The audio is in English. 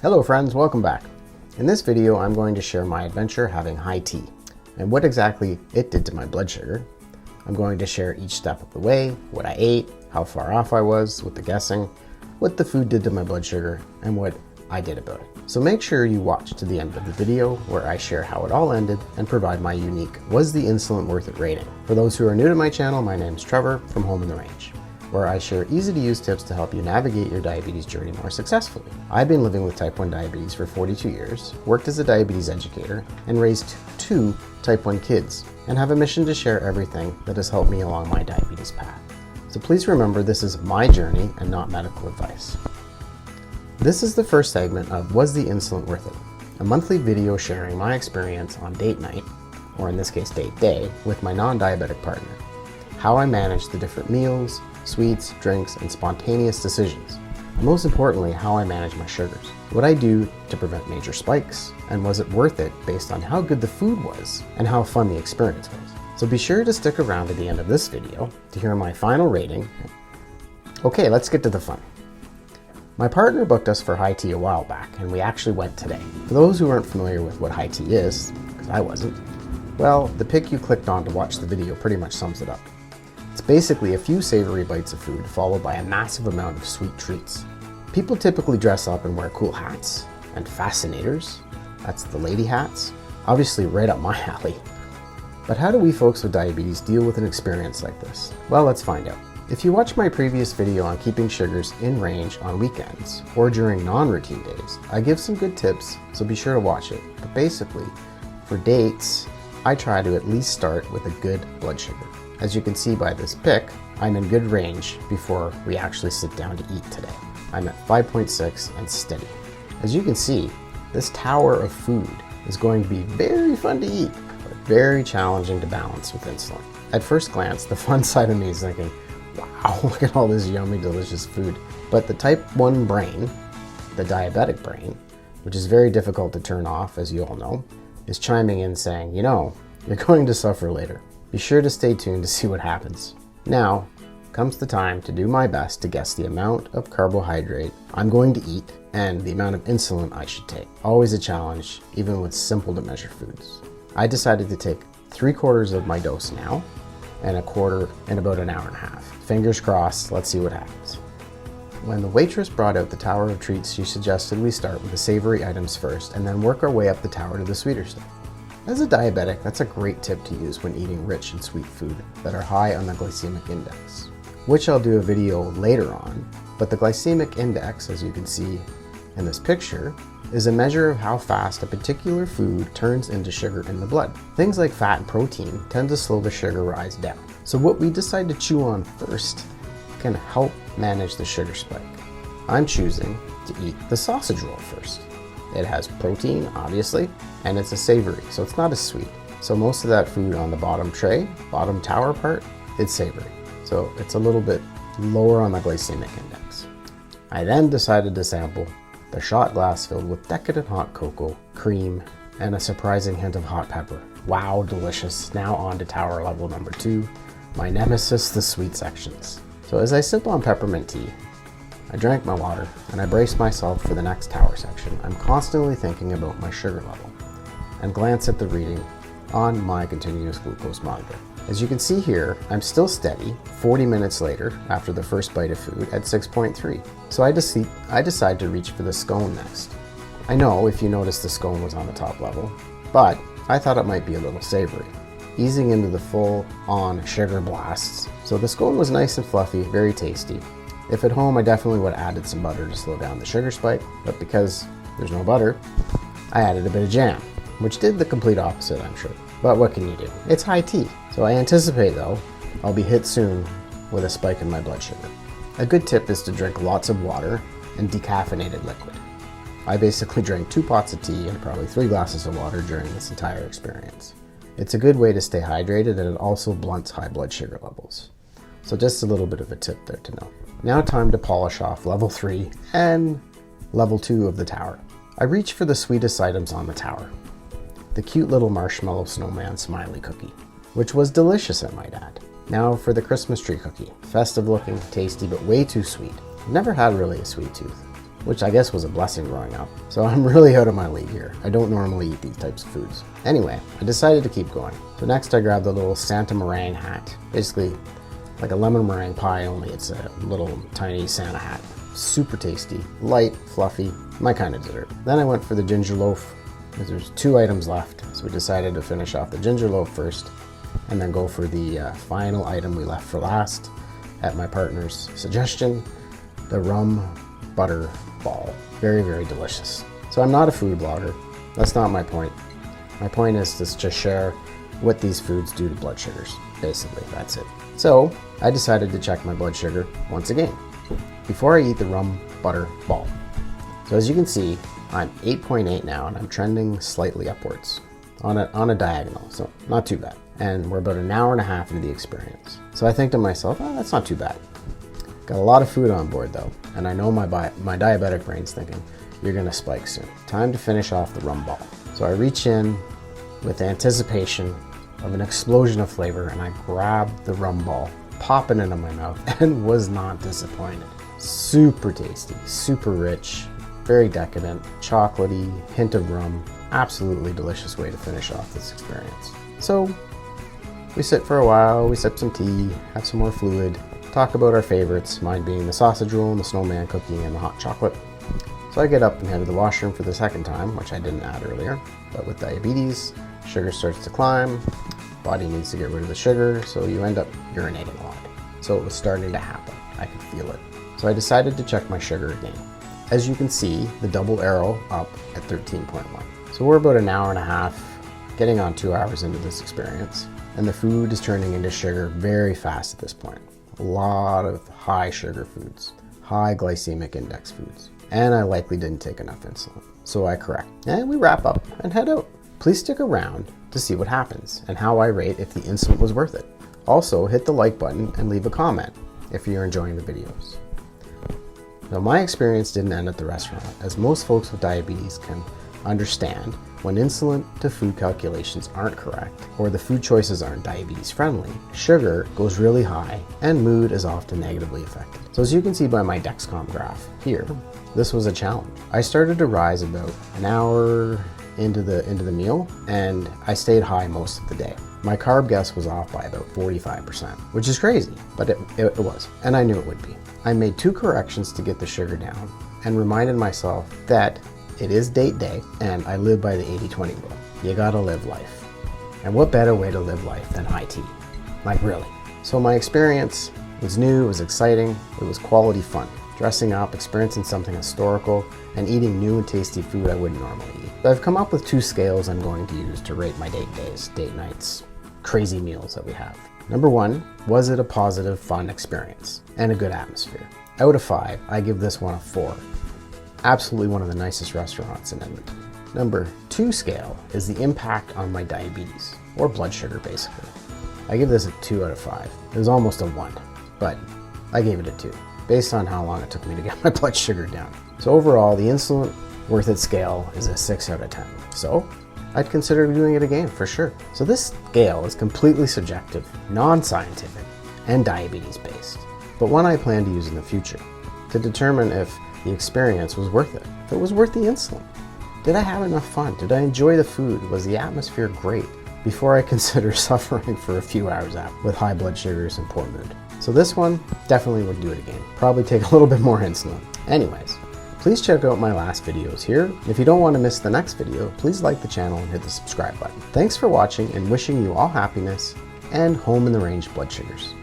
Hello friends, welcome back. In this video, I'm going to share my adventure having high tea and what exactly it did to my blood sugar. I'm going to share each step of the way, what I ate, how far off I was with the guessing, what the food did to my blood sugar, and what I did about it. So make sure you watch to the end of the video where I share how it all ended and provide my unique "Was the insulin worth it?" rating. For those who are new to my channel, my name is Trevor from Home in the Range, where I share easy to use tips to help you navigate your diabetes journey more successfully. I've been living with type 1 diabetes for 42 years, worked as a diabetes educator, and raised 2 type 1 kids, and have a mission to share everything that has helped me along my diabetes path. So please remember, this is my journey and not medical advice. This is the first segment of Was the Insulin Worth It?, a monthly video sharing my experience on date night, or in this case date day, with my non-diabetic partner. How I manage the different meals, sweets, drinks, and spontaneous decisions. And most importantly, how I manage my sugars. What I do to prevent major spikes, and was it worth it based on how good the food was and how fun the experience was. So be sure to stick around to the end of this video to hear my final rating. Okay, let's get to the fun. My partner booked us for high tea a while back, and we actually went today. For those who aren't familiar with what high tea is, because I wasn't, well, the pic you clicked on to watch the video pretty much sums it up. It's basically a few savory bites of food followed by a massive amount of sweet treats. People typically dress up and wear cool hats and fascinators. That's the lady hats. Obviously right up my alley. But how do we folks with diabetes deal with an experience like this? Well, let's find out. If you watch my previous video on keeping sugars in range on weekends or during non-routine days, I give some good tips, so be sure to watch it. But basically, for dates, I try to at least start with a good blood sugar. As you can see by this pic, I'm in good range before we actually sit down to eat today. I'm at 5.6 and steady. As you can see, this tower of food is going to be very fun to eat, but very challenging to balance with insulin. At first glance, the fun side of me is thinking, wow, look at all this yummy, delicious food. But the type 1 brain, the diabetic brain, which is very difficult to turn off, as you all know, is chiming in saying, you know, you're going to suffer later. Be sure to stay tuned to see what happens. Now comes the time to do my best to guess the amount of carbohydrate I'm going to eat and the amount of insulin I should take. Always a challenge, even with simple to measure foods. I decided to take 3/4 of my dose now and 1/4 in about an hour and a half. Fingers crossed, let's see what happens. When the waitress brought out the tower of treats, she suggested we start with the savory items first and then work our way up the tower to the sweeter stuff. As a diabetic, that's a great tip to use when eating rich and sweet food that are high on the glycemic index, which I'll do a video later on. But the glycemic index, as you can see in this picture, is a measure of how fast a particular food turns into sugar in the blood. Things like fat and protein tend to slow the sugar rise down. So what we decide to chew on first can help manage the sugar spike. I'm choosing to eat the sausage roll first. It has protein, obviously, and it's a savory, so it's not as sweet. So most of that food on the bottom tray, bottom tower part, it's savory. So it's a little bit lower on the glycemic index. I then decided to sample the shot glass filled with decadent hot cocoa, cream, and a surprising hint of hot pepper. Wow, delicious. Now on to tower level number 2, my nemesis, the sweet sections. So as I sip on peppermint tea, I drank my water, and I braced myself for the next tower section. I'm constantly thinking about my sugar level and glance at the reading on my continuous glucose monitor. As you can see here, I'm still steady 40 minutes later after the first bite of food at 6.3. So I decide to reach for the scone next. I know if you notice the scone was on the top level, but I thought it might be a little savory, easing into the full-on sugar blasts. So the scone was nice and fluffy, very tasty. If at home, I definitely would have added some butter to slow down the sugar spike, but because there's no butter, I added a bit of jam, which did the complete opposite, I'm sure. But what can you do? It's high tea. So I anticipate, though, I'll be hit soon with a spike in my blood sugar. A good tip is to drink lots of water and decaffeinated liquid. I basically drank 2 pots of tea and probably 3 glasses of water during this entire experience. It's a good way to stay hydrated, and it also blunts high blood sugar levels. So just a little bit of a tip there to know. Now time to polish off level 3 and level 2 of the tower. I reach for the sweetest items on the tower. The cute little marshmallow snowman smiley cookie, which was delicious, I might add. Now for the Christmas tree cookie. Festive looking, tasty, but way too sweet. I've never had really a sweet tooth. which I guess was a blessing growing up. So I'm really out of my league here. I don't normally eat these types of foods. Anyway, I decided to keep going. So next I grabbed the little Santa meringue hat. Basically like a lemon meringue pie, only it's a little tiny Santa hat. Super tasty, light, fluffy, my kind of dessert. Then I went for the ginger loaf, because there's 2 items left. So we decided to finish off the ginger loaf first, and then go for the final item we left for last, at my partner's suggestion, the rum butter ball. Very, very delicious. So I'm not a food blogger. That's not my point. My point is to just share what these foods do to blood sugars. Basically, that's it. So I decided to check my blood sugar once again before I eat the rum butter ball. So as you can see, I'm 8.8 now, and I'm trending slightly upwards on a diagonal, so not too bad. And we're about an hour and a half into the experience. So I think to myself, oh, that's not too bad. Got a lot of food on board though, and I know my diabetic brain's thinking, you're gonna spike soon. Time to finish off the rum ball. So I reach in with anticipation of an explosion of flavor, and I grab the rum ball, pop it into my mouth, and was not disappointed. Super tasty, super rich, very decadent, chocolatey, hint of rum. Absolutely delicious way to finish off this experience. So we sit for a while, we sip some tea, have some more fluid, talk about our favorites, mine being the sausage roll and the snowman cookie and the hot chocolate. So I get up and head to the washroom for the second time, which I didn't add earlier. But with diabetes, sugar starts to climb, body needs to get rid of the sugar, so you end up urinating a lot. So it was starting to happen. I could feel it. So I decided to check my sugar again. As you can see, the double arrow up at 13.1. So we're about an hour and a half, getting on 2 hours into this experience, and the food is turning into sugar very fast at this point. A lot of high sugar foods, high glycemic index foods, and I likely didn't take enough insulin. So I correct, and we wrap up and head out. Please stick around to see what happens and how I rate if the insulin was worth it. Also, hit the like button and leave a comment if you're enjoying the videos. Now, my experience didn't end at the restaurant, as most folks with diabetes can understand when insulin to food calculations aren't correct, or the food choices aren't diabetes friendly, sugar goes really high and mood is often negatively affected. So as you can see by my Dexcom graph here, this was a challenge. I started to rise about an hour into the meal, and I stayed high most of the day. My carb guess was off by about 45%, which is crazy, but it was, and I knew it would be. I made 2 corrections to get the sugar down and reminded myself that it is date day and I live by the 80-20 rule. You gotta live life. And what better way to live life than high tea? Like really. So my experience was new, it was exciting, it was quality fun. Dressing up, experiencing something historical, and eating new and tasty food I wouldn't normally eat. So I've come up with 2 scales I'm going to use to rate my date days, date nights, crazy meals that we have. Number 1, was it a positive, fun experience and a good atmosphere? Out of 5, I give this one a 4. Absolutely one of the nicest restaurants in Edmonton. Number 2 scale is the impact on my diabetes, or blood sugar basically. I give this a 2 out of 5. It was almost a 1, but I gave it a 2, based on how long it took me to get my blood sugar down. So overall, the Insulin Worth It scale is a 6 out of 10. So I'd consider doing it again for sure. So this scale is completely subjective, non-scientific, and diabetes based, but one I plan to use in the future to determine if the experience was worth it, if it was worth the insulin. Did I have enough fun? Did I enjoy the food? Was the atmosphere great? Before I consider suffering for a few hours out with high blood sugars and poor mood. So this one, definitely would do it again. Probably take a little bit more insulin. Anyways, please check out my last videos here. If you don't want to miss the next video, please like the channel and hit the subscribe button. Thanks for watching, and wishing you all happiness and home in the range blood sugars.